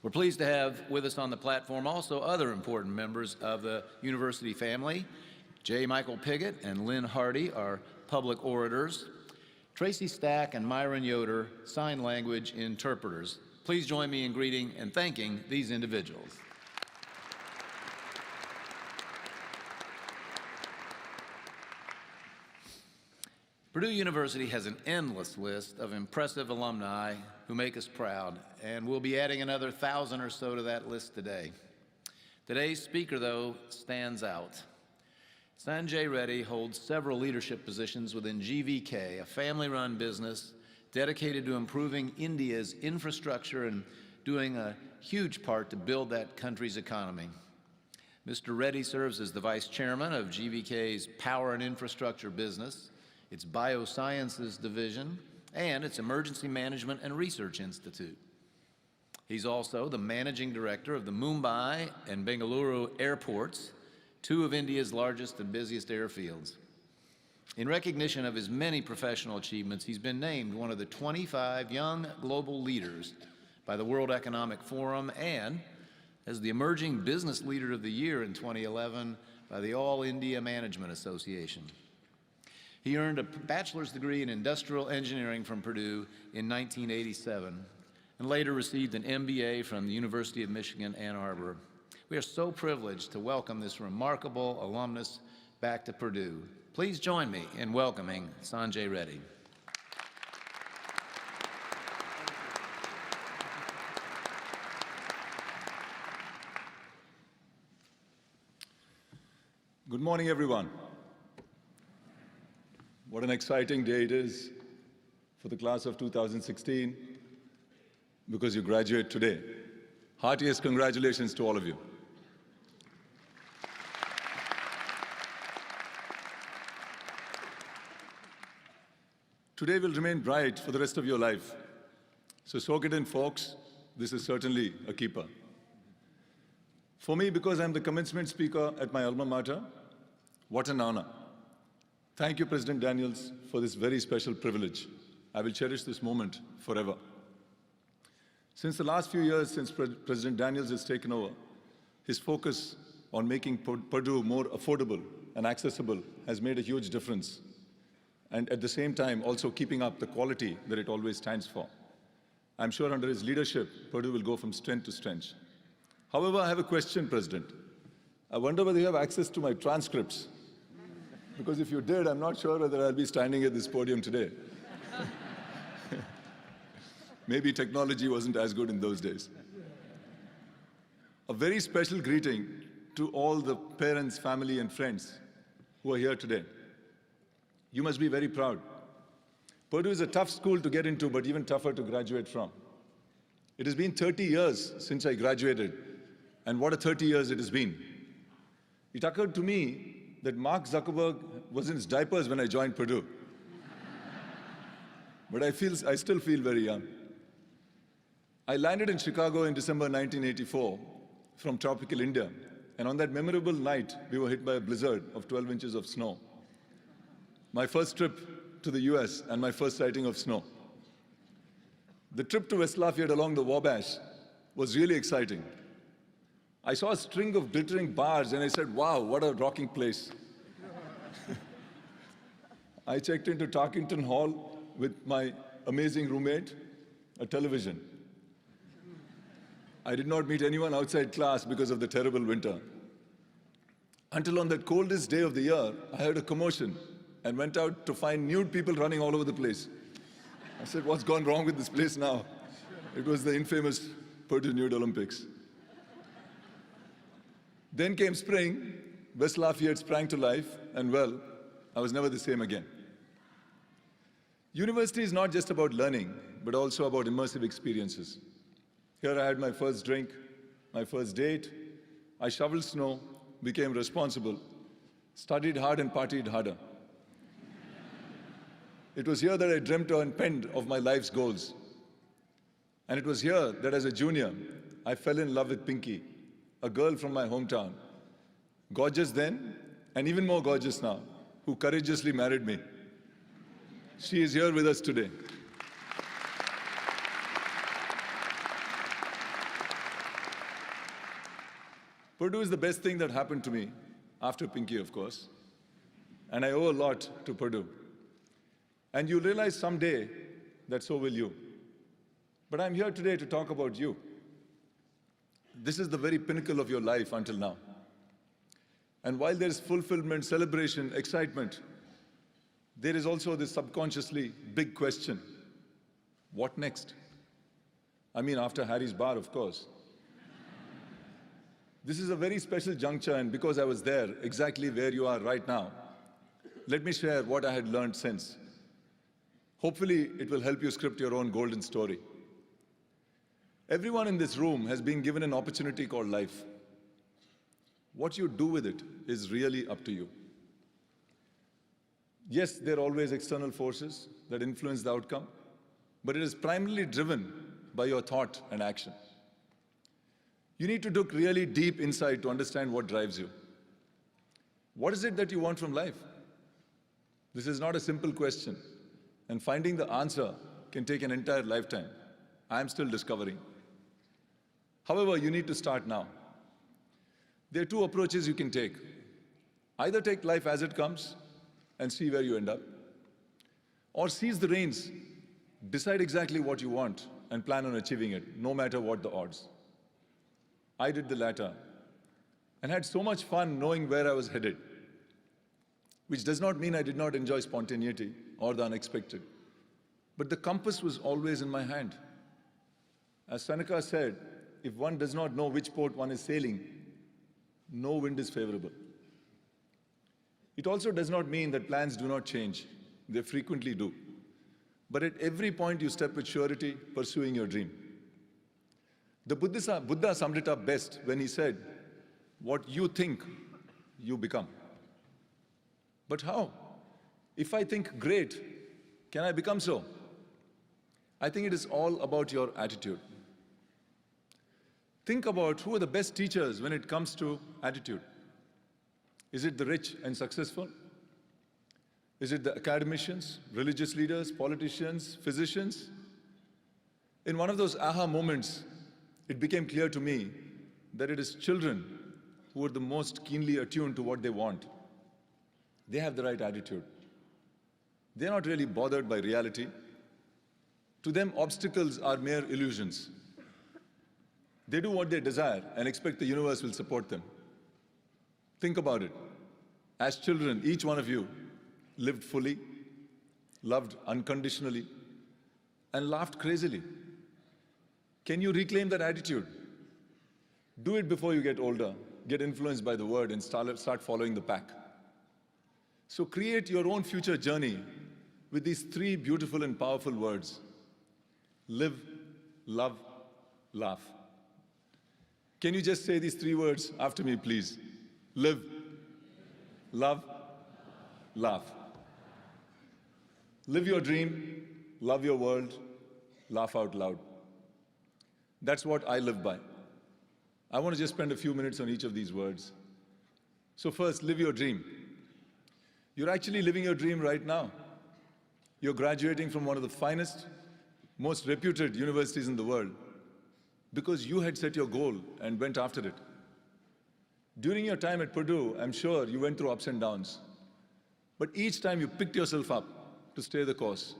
We're pleased to have with us on the platform also other important members of the university family. J. Michael Piggott and Lynn Hardy are public orators. Tracy Stack and Myron Yoder, sign language interpreters. Please join me in greeting and thanking these individuals. Purdue University has an endless list of impressive alumni who make us proud, and we'll be adding another 1,000 or so to that list today. Today's speaker, though, stands out. Sanjay Reddy holds several leadership positions within GVK, a family-run business dedicated to improving India's infrastructure and doing a huge part to build that country's economy. Mr. Reddy serves as the Vice Chairman of GVK's Power and Infrastructure business, its Biosciences Division, and its Emergency Management and Research Institute. He's also the Managing Director of the Mumbai and Bengaluru airports, two of India's largest and busiest airfields. In recognition of his many professional achievements, he's been named one of the 25 young global leaders by the World Economic Forum and as the Emerging Business Leader of the Year in 2011 by the All India Management Association. He earned a bachelor's degree in industrial engineering from Purdue in 1987 and later received an MBA from the University of Michigan, Ann Arbor. We are so privileged to welcome this remarkable alumnus back to Purdue. Please join me in welcoming Sanjay Reddy. Good morning, everyone. What an exciting day it is for the class of 2016 because you graduate today. Heartiest congratulations to all of you. Today will remain bright for the rest of your life. So soak it in, folks. This is certainly a keeper. For me, because I'm the commencement speaker at my alma mater, what an honor. Thank you, President Daniels, for this very special privilege. I will cherish this moment forever. Since the last few years, since President Daniels has taken over, his focus on making Purdue more affordable and accessible has made a huge difference, and at the same time also keeping up the quality that it always stands for. I'm sure under his leadership, Purdue will go from strength to strength. However, I have a question, President. I wonder whether you have access to my transcripts. Because if you did, I'm not sure whether I'll be standing at this podium today. Maybe technology wasn't as good in those days. A very special greeting to all the parents, family, and friends who are here today. You must be very proud. Purdue is a tough school to get into, but even tougher to graduate from. It has been 30 years since I graduated, and what a 30 years it has been. It occurred to me that Mark Zuckerberg was in his diapers when I joined Purdue. But I still feel very young. I landed in Chicago in December 1984 from tropical India, and on that memorable night, we were hit by a blizzard of 12 inches of snow. My first trip to the US and my first sighting of snow. The trip to West Lafayette along the Wabash was really exciting. I saw a string of glittering bars and I said, wow, what a rocking place. I checked into Tarkington Hall with my amazing roommate, a television. I did not meet anyone outside class because of the terrible winter. Until on that coldest day of the year, I heard a commotion and went out to find nude people running all over the place. I said, what's gone wrong with this place now? It was the infamous Purdue Nude Olympics. Then came spring, West Lafayette sprang to life, and well, I was never the same again. University is not just about learning, but also about immersive experiences. Here I had my first drink, my first date, I shoveled snow, became responsible, studied hard and partied harder. It was here that I dreamt and penned of my life's goals. And it was here that as a junior, I fell in love with Pinky, a girl from my hometown, gorgeous then and even more gorgeous now, who courageously married me. She is here with us today. She is here with us today. Purdue is the best thing that happened to me, after Pinky, of course. And I owe a lot to Purdue. And you'll realize someday that so will you. But I'm here today to talk about you. This is the very pinnacle of your life until now. And while there is fulfillment, celebration, excitement, there is also this subconsciously big question: what next? I mean, after Harry's bar, of course. This is a very special juncture, and because I was there, exactly where you are right now, let me share what I had learned since. Hopefully, it will help you script your own golden story. Everyone in this room has been given an opportunity called life. What you do with it is really up to you. Yes, there are always external forces that influence the outcome, but it is primarily driven by your thought and action. You need to look really deep inside to understand what drives you. What is it that you want from life? This is not a simple question, and finding the answer can take an entire lifetime. I am still discovering. However, you need to start now. There are two approaches you can take. Either take life as it comes and see where you end up, or seize the reins, decide exactly what you want, and plan on achieving it, no matter what the odds. I did the latter and had so much fun knowing where I was headed, which does not mean I did not enjoy spontaneity or the unexpected. But the compass was always in my hand. As Seneca said, if one does not know which port one is sailing, no wind is favorable. It also does not mean that plans do not change. They frequently do. But at every point you step with surety, pursuing your dream. The Buddha summed it up best when he said, what you think, you become. But how? If I think great, can I become so? I think it is all about your attitude. Think about who are the best teachers when it comes to attitude. Is it the rich and successful? Is it the academicians, religious leaders, politicians, physicians? In one of those aha moments, it became clear to me that it is children who are the most keenly attuned to what they want. They have the right attitude. They're not really bothered by reality. To them, obstacles are mere illusions. They do what they desire and expect the universe will support them. Think about it. As children, each one of you lived fully, loved unconditionally, and laughed crazily. Can you reclaim that attitude? Do it before you get older, get influenced by the word, and start following the pack. So create your own future journey with these three beautiful and powerful words: live, love, laugh. Can you just say these three words after me, please? Live, love, laugh. Live your dream, love your world, laugh out loud. That's what I live by. I want to just spend a few minutes on each of these words. So first, live your dream. You're actually living your dream right now. You're graduating from one of the finest, most reputed universities in the world because you had set your goal and went after it. During your time at Purdue, I'm sure you went through ups and downs. But each time you picked yourself up to stay the course.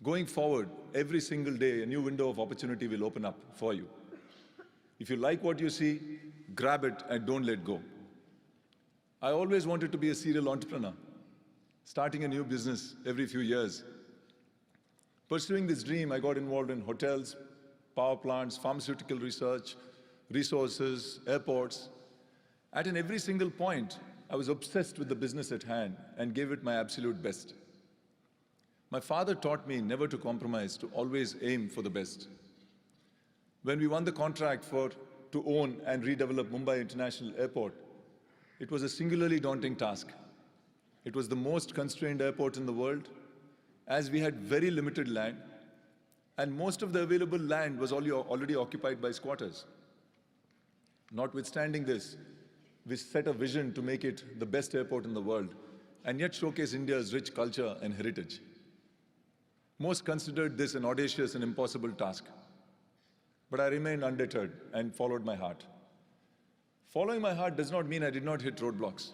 Going forward, every single day, a new window of opportunity will open up for you. If you like what you see, grab it and don't let go. I always wanted to be a serial entrepreneur, starting a new business every few years. Pursuing this dream, I got involved in hotels, power plants, pharmaceutical research, resources, airports. At every single point, I was obsessed with the business at hand and gave it my absolute best. My father taught me never to compromise, to always aim for the best. When we won the contract to own and redevelop Mumbai International Airport, it was a singularly daunting task. It was the most constrained airport in the world, as we had very limited land, and most of the available land was already occupied by squatters. Notwithstanding this, we set a vision to make it the best airport in the world, and yet showcase India's rich culture and heritage. Most considered this an audacious and impossible task, but I remained undeterred and followed my heart. Following my heart does not mean I did not hit roadblocks.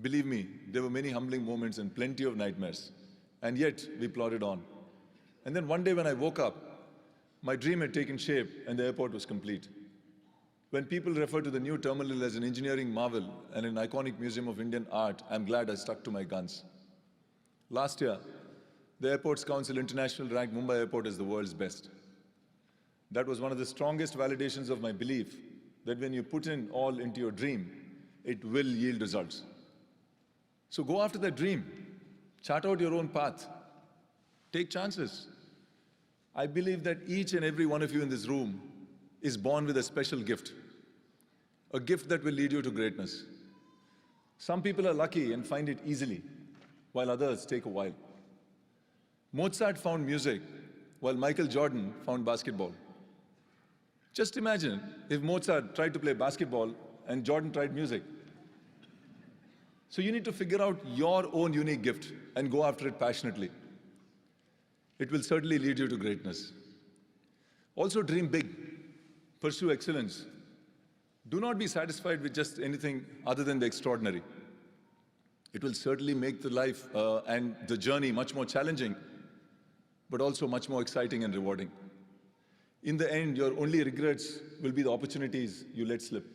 Believe me, there were many humbling moments and plenty of nightmares. And yet, we plodded on. And then one day when I woke up, my dream had taken shape and the airport was complete. When people refer to the new terminal as an engineering marvel and an iconic museum of Indian art, I'm glad I stuck to my guns. Last year, the Airports Council International ranked Mumbai Airport as the world's best. That was one of the strongest validations of my belief that when you put in all into your dream, it will yield results. So go after that dream. Chart out your own path. Take chances. I believe that each and every one of you in this room is born with a special gift. A gift that will lead you to greatness. Some people are lucky and find it easily, while others take a while. Mozart found music, while Michael Jordan found basketball. Just imagine if Mozart tried to play basketball and Jordan tried music. So you need to figure out your own unique gift and go after it passionately. It will certainly lead you to greatness. Also dream big. Pursue excellence. Do not be satisfied with just anything other than the extraordinary. It will certainly make the life and the journey much more challenging, but also much more exciting and rewarding. In the end, your only regrets will be the opportunities you let slip.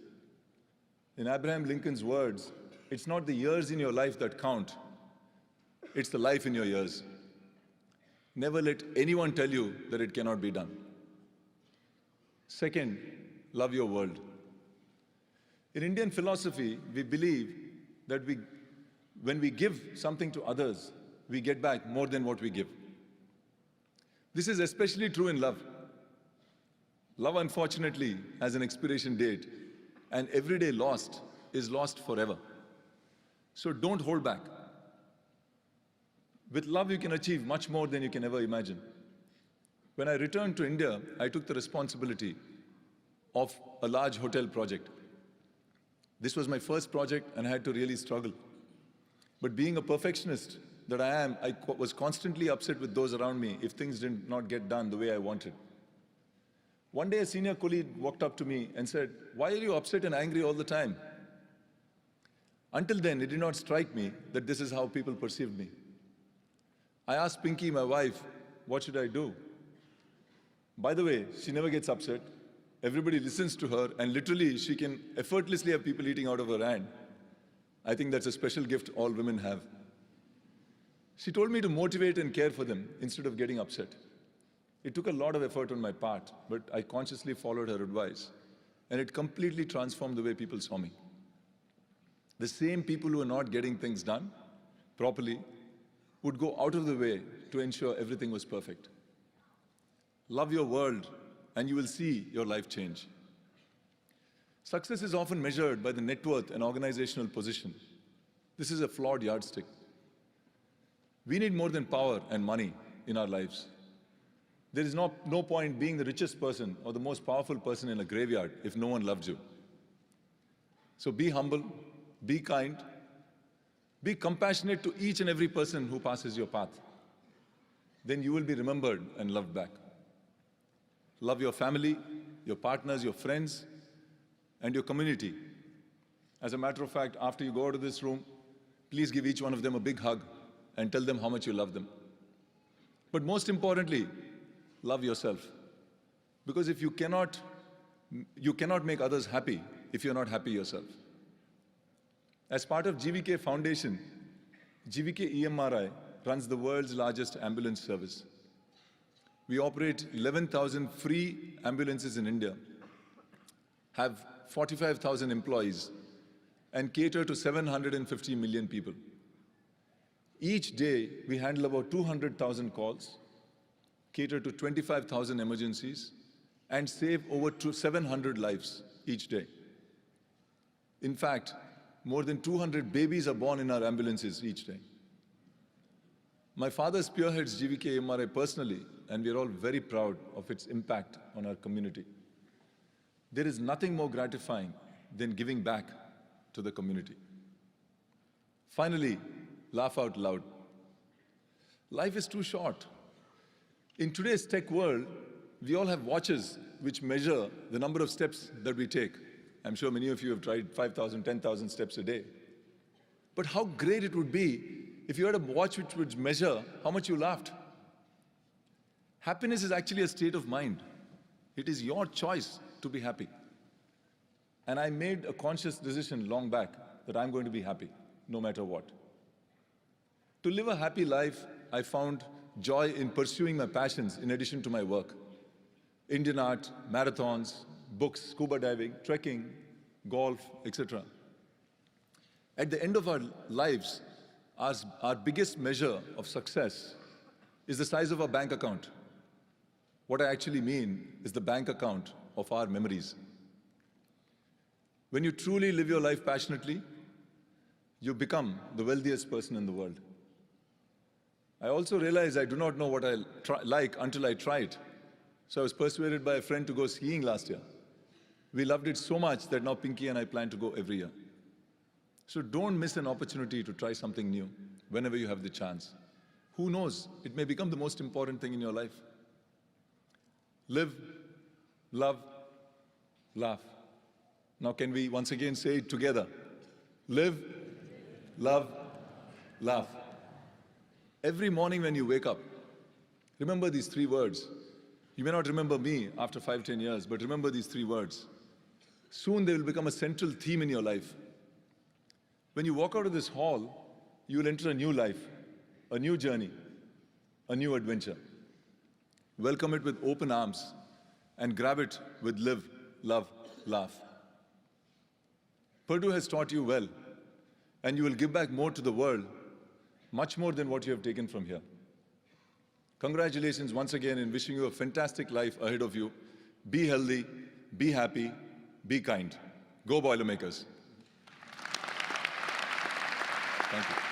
In Abraham Lincoln's words, it's not the years in your life that count, it's the life in your years. Never let anyone tell you that it cannot be done. Second, love your world. In Indian philosophy, we believe that when we give something to others, we get back more than what we give. This is especially true in love. Love, unfortunately, has an expiration date, and every day lost is lost forever. So don't hold back. With love, you can achieve much more than you can ever imagine. When I returned to India, I took the responsibility of a large hotel project. This was my first project and I had to really struggle. But being a perfectionist that I am, I was constantly upset with those around me if things did not get done the way I wanted. One day a senior colleague walked up to me and said, "Why are you upset and angry all the time?" Until then, it did not strike me that this is how people perceived me. I asked Pinky, my wife, what should I do? By the way, she never gets upset. Everybody listens to her, and literally she can effortlessly have people eating out of her hand. I think that's a special gift all women have. She told me to motivate and care for them instead of getting upset. It took a lot of effort on my part, but I consciously followed her advice, and it completely transformed the way people saw me. The same people who are not getting things done properly would go out of the way to ensure everything was perfect. Love your world, and you will see your life change. Success is often measured by the net worth and organizational position. This is a flawed yardstick. We need more than power and money in our lives. There is no point being the richest person or the most powerful person in a graveyard if no one loves you. So be humble, be kind, be compassionate to each and every person who passes your path. Then you will be remembered and loved back. Love your family, your partners, your friends, and your community. As a matter of fact, after you go out of this room, please give each one of them a big hug and tell them how much you love them. But most importantly, love yourself. Because if you cannot make others happy if you're not happy yourself. As part of GVK Foundation, GVK EMRI runs the world's largest ambulance service. We operate 11,000 free ambulances in India, have 45,000 employees, and cater to 750 million people. Each day, we handle about 200,000 calls, cater to 25,000 emergencies, and save over 700 lives each day. In fact, more than 200 babies are born in our ambulances each day. My father spearheads GVK MRI personally, and we are all very proud of its impact on our community. There is nothing more gratifying than giving back to the community. Finally, laugh out loud. Life is too short. In today's tech world, we all have watches which measure the number of steps that we take I'm sure many of you have tried 5,000, 10,000 steps a day. But how great it would be if you had a watch which would measure how much you laughed. Happiness is actually a state of mind. It is your choice to be happy. And I made a conscious decision long back that I'm going to be happy, no matter what. To live a happy life, I found joy in pursuing my passions in addition to my work. Indian art, marathons, books, scuba diving, trekking, golf, etc. At the end of our lives, our biggest measure of success is the size of our bank account. What I actually mean is the bank account of our memories. When you truly live your life passionately, you become the wealthiest person in the world. I also realized I do not know what I like until I try it. So I was persuaded by a friend to go skiing last year. We loved it so much that now Pinky and I plan to go every year. So don't miss an opportunity to try something new whenever you have the chance. Who knows, it may become the most important thing in your life. Live, love, laugh. Now can we once again say it together? Live, love, laugh. Every morning when you wake up, remember these 3 words. You may not remember me after 5, 10 years, but remember these 3 words. Soon they will become a central theme in your life. When you walk out of this hall, you will enter a new life, a new journey, a new adventure. Welcome it with open arms and grab it with live, love, laugh. Purdue has taught you well, and you will give back more to the world, much more than what you have taken from here. Congratulations once again in wishing you a fantastic life ahead of you. Be healthy, be happy, be kind. Go Boilermakers. Thank you.